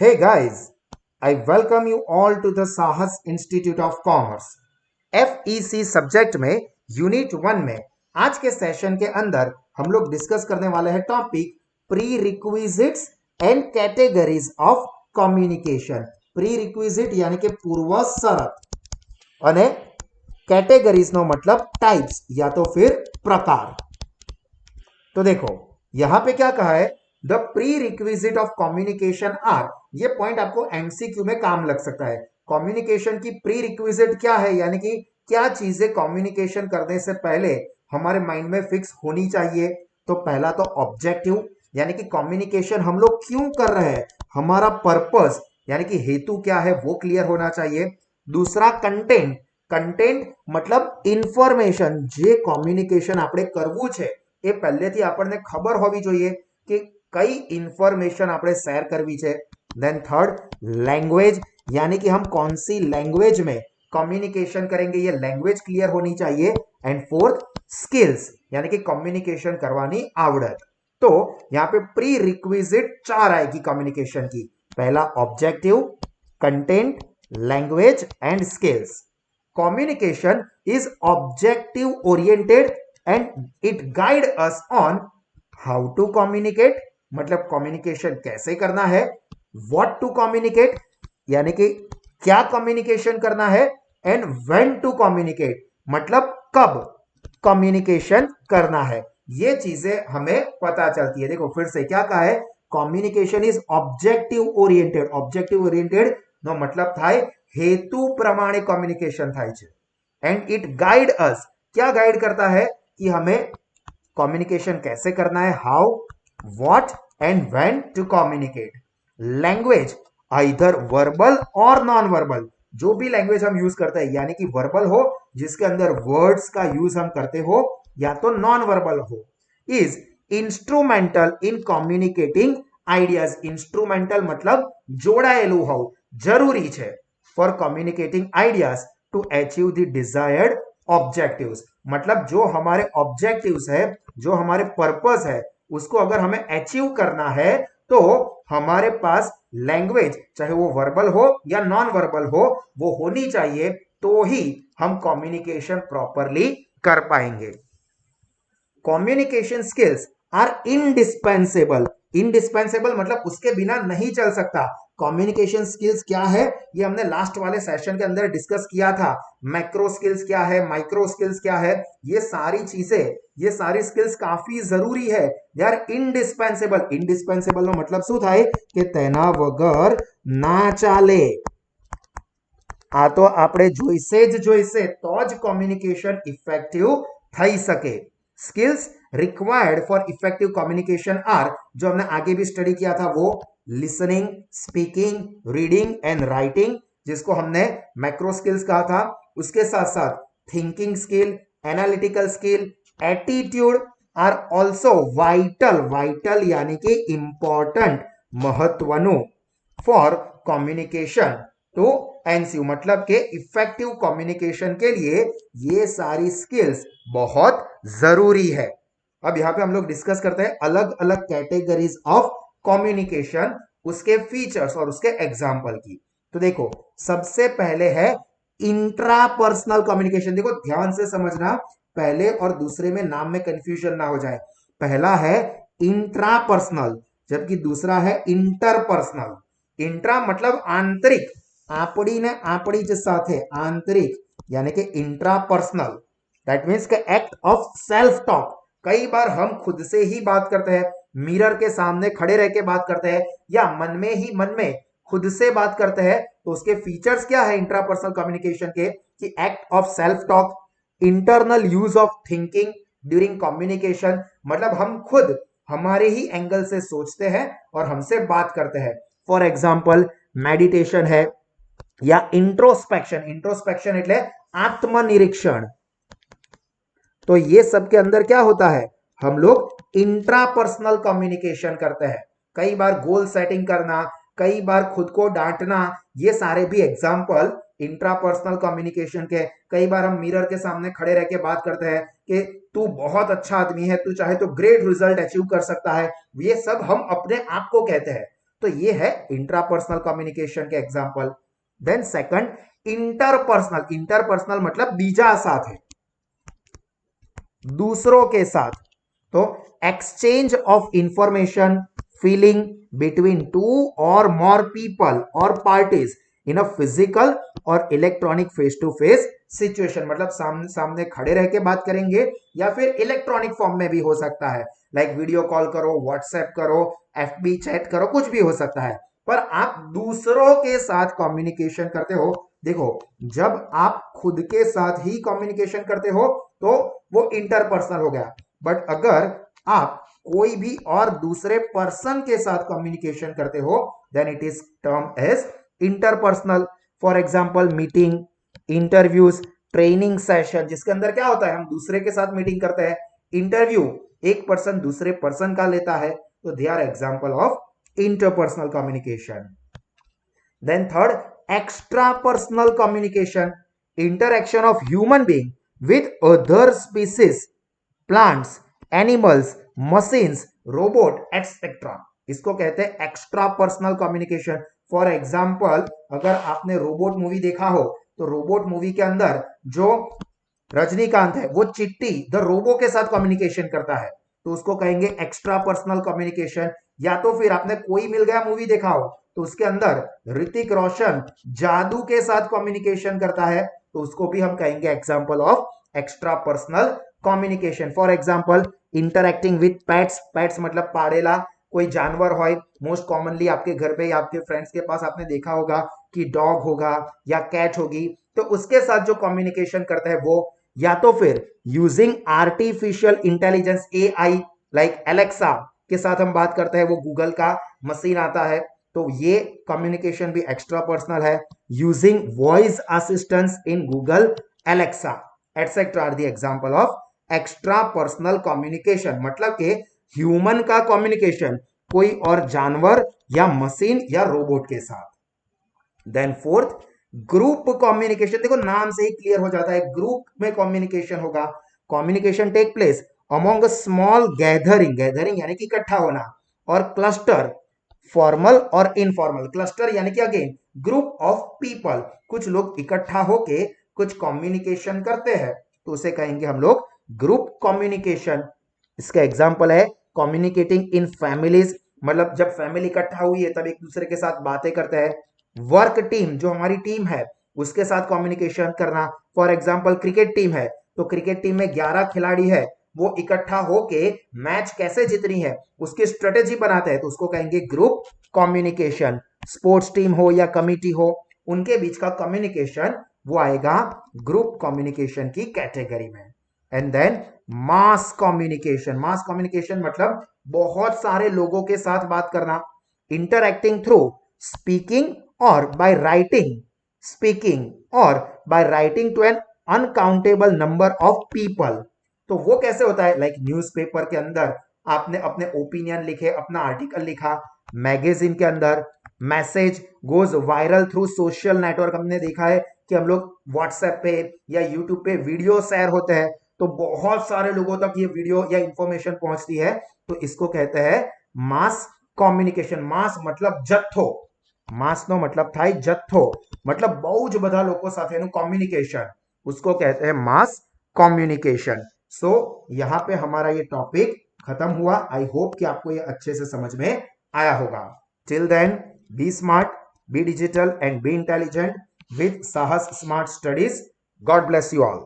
Hey guys, I welcome you all to the Sahas Institute of Commerce. FEC subject में unit 1 में आज के session के अंदर हम लोग डिस्कस करने वाले हैं topic pre requisites and categories of communication. Pre requisite यानी कि पूर्व शरत અને कैटेगरीज નો मतलब टाइप्स या तो फिर प्रकार। तो देखो यहां पे क्या कहा है, the prerequisite of communication are. ये पॉइंट आपको एमसीक्यू में काम लग सकता है। कम्युनिकेशन की प्री रिक्विजिट क्या है, यानी कि क्या चीजें कम्युनिकेशन करने से पहले हमारे माइंड में फिक्स होनी चाहिए। तो पहला तो ऑब्जेक्टिव, यानी कि कम्युनिकेशन हम लोग क्यों कर रहे हैं, हमारा पर्पस यानी कि हेतु क्या है वो क्लियर होना चाहिए। दूसरा कंटेंट, कंटेंट मतलब ઇન્ફોર્મેશન જે કોમ્યુનિકેશન આપણે કરવું છે એ પહેલેથી આપણને ખબર હોવી જોઈએ કે કઈ ઇન્ફોર્મેશન આપણે શેર કરવી છે। देन थर्ड लैंग्वेज, यानी कि हम कौन सी लैंग्वेज में कम्युनिकेशन करेंगे ये लैंग्वेज क्लियर होनी चाहिए। एंड फोर्थ स्किल्स, यानी कि कम्युनिकेशन करवानी आवड़त। तो यहां पे प्री रिक्विजिट 4 आएगी कम्युनिकेशन की। पहला objective, content, language and skills. Communication is objective oriented and it guide us on how to communicate, मतलब कम्युनिकेशन कैसे करना है। what to communicate, यानी कि क्या कम्युनिकेशन करना है। एंड when to communicate, मतलब कब कम्युनिकेशन करना है। ये चीजें हमें पता चलती है। देखो फिर से क्या कहा है, communication is objective oriented. Objective oriented નો મતલબ થાય हेतु प्रमाणे कम्युनिकेशन થાય છે। एंड इट गाइड अस, क्या गाइड करता है कि हमें कम्युनिकेशन कैसे करना है, how, what and when to communicate. Language either verbal और नॉन वर्बल, जो भी लैंग्वेज हम यूज करते हैं, यानी कि वर्बल हो जिसके अंदर वर्ड्स का यूज हम करते हो, या तो नॉन वर्बल हो। Is instrumental in communicating ideas. Instrumental मतलब जोड़ाયેલું હોવું જરૂરી છે for communicating ideas to achieve the desired objectives. मतलब जो हमारे ऑब्जेक्टिव्स है, जो हमारे पर्पस है, उसको अगर हमें अचीव करना है तो हमारे पास लैंग्वेज, चाहे वो वर्बल हो या नॉन वर्बल हो, वो होनी चाहिए, तो ही हम कम्युनिकेशन प्रॉपरली कर पाएंगे। Communication skills are indispensable. Indispensable मतलब उसके बिना नहीं चल सकता। कम्युनिकेशन स्किल्स क्या है ये हमने लास्ट वाले सेशन के अंदर डिस्कस किया था। मैक्रो स्किल्स क्या है, माइक्रो स्किल्स क्या है, ये सारी चीजें, ये सारी स्किल्स काफी जरूरी है। They are indispensable. इंडिस्पेंसेबल નો મતલબ શું થાય કે તેના વગર ના ચાલે। આ તો આપણે જોઈશે તો જ કમ્યુનિકેશન ઇફેક્ટિવ થઈ શકે। Skills required for effective communication are, जो हमने आगे भी स्टडी किया था वो listening, speaking, reading and writing, जिसको हमने मैक्रो स्किल्स कहा था। उसके साथ साथ thinking skill, analytical skill, attitude are also vital. Vital यानी कि इंपॉर्टेंट, महत्वनु फॉर कम्युनिकेशन टू एनसीयू, मतलब के इफेक्टिव कम्युनिकेशन के लिए ये सारी स्किल्स बहुत जरूरी है। अब यहां पे हम लोग डिस्कस करते हैं अलग अलग कैटेगरीज ऑफ कम्युनिकेशन, उसके फीचर्स और उसके एग्जाम्पल की। तो देखो सबसे पहले है इंट्रापर्सनल कम्युनिकेशन। देखो ध्यान से समझना, पहले और दूसरे में नाम में कंफ्यूजन ना हो जाए। पहला है इंट्रापर्सनल, जबकि दूसरा है इंटरपर्सनल। इंट्रा मतलब आंतरिक, आपड़ी ने आपड़ी ज साथे आंतरिक, यानी कि इंट्रापर्सनल दैट मीन्स के एक्ट ऑफ सेल्फ टॉक। कई बार हम खुद से ही बात करते हैं, मिरर के सामने खड़े रह के बात करते हैं, या मन में ही मन में खुद से बात करते हैं। तो उसके फीचर्स क्या है इंट्रापर्सनल कम्युनिकेशन के, कि act of self talk, internal use of thinking during communication, मतलब हम खुद हमारे ही एंगल से सोचते हैं और हमसे बात करते हैं। फॉर एग्जाम्पल मेडिटेशन है, या इंट्रोस्पेक्शन। इंट्रोस्पेक्शन એટલે आत्मनिरीक्षण। तो ये सब के अंदर क्या होता है, हम लोग इंट्रापर्सनल कम्युनिकेशन करते हैं। कई बार गोल सेटिंग करना, कई बार खुद को डांटना, ये सारे भी एग्जाम्पल इंट्रापर्सनल कम्युनिकेशन के। कई बार हम मिरर के सामने खड़े रह के बात करते हैं कि तू बहुत अच्छा आदमी है, तू चाहे तो ग्रेट रिजल्ट अचीव कर सकता है, ये सब हम अपने आप को कहते हैं। तो ये है इंट्रापर्सनल कम्युनिकेशन के example. Then second interpersonal, interpersonal मतलब बीजा साथ है, दूसरों के साथ। तो exchange of information, feeling between two और मोर पीपल और पार्टीज इन अ फिजिकल और electronic face to face situation, मतलब सामने सामने खड़े रह के बात करेंगे या फिर इलेक्ट्रॉनिक फॉर्म में भी हो सकता है, लाइक वीडियो कॉल करो, व्हाट्सएप करो, एफबी चैट करो, कुछ भी हो सकता है। पर आप दूसरों के साथ कम्युनिकेशन करते हो, देखो जब आप खुद के साथ ही कम्युनिकेशन करते हो तो वो इंटरपर्सनल हो गया, बट अगर आप कोई भी और दूसरे पर्सन के साथ कम्युनिकेशन करते हो then it is term as interpersonal. For example meeting, interviews, training session, जिसके अंदर क्या होता है हम दूसरे के साथ मीटिंग करते हैं। इंटरव्यू एक पर्सन दूसरे पर्सन का लेता है, तो they are example of interpersonal communication. Then third extra personal communication, interaction of human being with other species, plants, animals, machines, robot, etc. इसको कहते हैं extra personal communication. For example अगर आपने रोबोट मूवी देखा हो तो रोबोट मूवी के अंदर जो रजनीकांत है वो चिट्टी द रोबो के साथ कम्युनिकेशन करता है, तो उसको कहेंगे एक्स्ट्रा पर्सनल कम्युनिकेशन। या तो फिर आपने कोई मिल गया मूवी देखा हो तो उसके अंदर ऋतिक रोशन जादू के साथ कम्युनिकेशन करता है, तो उसको भी हम कहेंगे example of extra personal communication. For example interacting with pets, pets मतलब पाड़ेला कोई जानवर हो, मोस्ट कॉमनली आपके घर पे या आपके फ्रेंड्स के पास आपने देखा होगा कि डॉग होगा या कैट होगी, तो उसके साथ जो कम्युनिकेशन करता है वो, या तो फिर using artificial intelligence AI like Alexa के साथ हम बात करते हैं, वो गूगल का मशीन आता है, तो ये कम्युनिकेशन भी एक्स्ट्रा पर्सनल है। Using voice assistance in Google Alexa etcetera are the example of extra personal communication, मतलब के ह्यूमन का कम्युनिकेशन कोई और जानवर या मशीन या रोबोट के साथ। देन फोर्थ ग्रुप कम्युनिकेशन, देखो नाम से ही क्लियर हो जाता है ग्रुप में कम्युनिकेशन होगा। Communication take place among a small gathering, gathering यानी कि इकट्ठा होना, और क्लस्टर फॉर्मल और इनफॉर्मल, क्लस्टर यानी कि अगेन ग्रुप ऑफ पीपल, कुछ लोग इकट्ठा होके कुछ कम्युनिकेशन करते हैं, तो उसे कहेंगे हम लोग ग्रुप कम्युनिकेशन। इसका एग्जांपल है कम्युनिकेटिंग इन फैमिलीज, मतलब जब फैमिली इकट्ठा हुई है तब एक दूसरे के साथ बातें करते हैं। वर्क टीम, जो हमारी टीम है उसके साथ कम्युनिकेशन करना। फॉर एग्जांपल क्रिकेट टीम है तो क्रिकेट टीम में 11 खिलाड़ी है, वो इकट्ठा होके मैच कैसे जीतनी है उसकी स्ट्रेटेजी बनाते हैं, तो उसको कहेंगे ग्रुप कम्युनिकेशन। स्पोर्ट्स टीम हो या कमिटी हो, उनके बीच का कम्युनिकेशन वो आएगा ग्रुप कम्युनिकेशन की कैटेगरी में। And then mass communication, mass communication मतलब बहुत सारे लोगों के साथ बात करना, इंटरैक्टिंग थ्रू स्पीकिंग और बाय राइटिंग, स्पीकिंग और by writing to an uncountable number of people. तो वो कैसे होता है, लाइक न्यूज़पेपर के अंदर आपने अपने ओपिनियन लिखे, अपना आर्टिकल लिखा, मैगजीन के अंदर message goes viral through social network, हमने देखा है कि हम लोग व्हाट्सएप पे या यूट्यूब पे वीडियो शेयर होते हैं तो बहुत सारे लोगों तक ये वीडियो या इंफॉर्मेशन पहुंचती है, तो इसको कहते हैं मास कम्युनिकेशन। मास मतलब जत्थो, માસનો મતલબ થાય જથ્થો, मतलब બહુ જ બધા લોકો સાથેનું કોમ્યુનિકેશન, उसको कहते हैं मास कम्युनिकेशन। सो यहाँ पे हमारा ये टॉपिक खत्म हुआ। आई होप कि आपको ये अच्छे से समझ में आया होगा। Till then be smart, be digital and be intelligent with Sahas smart studies. God bless you all.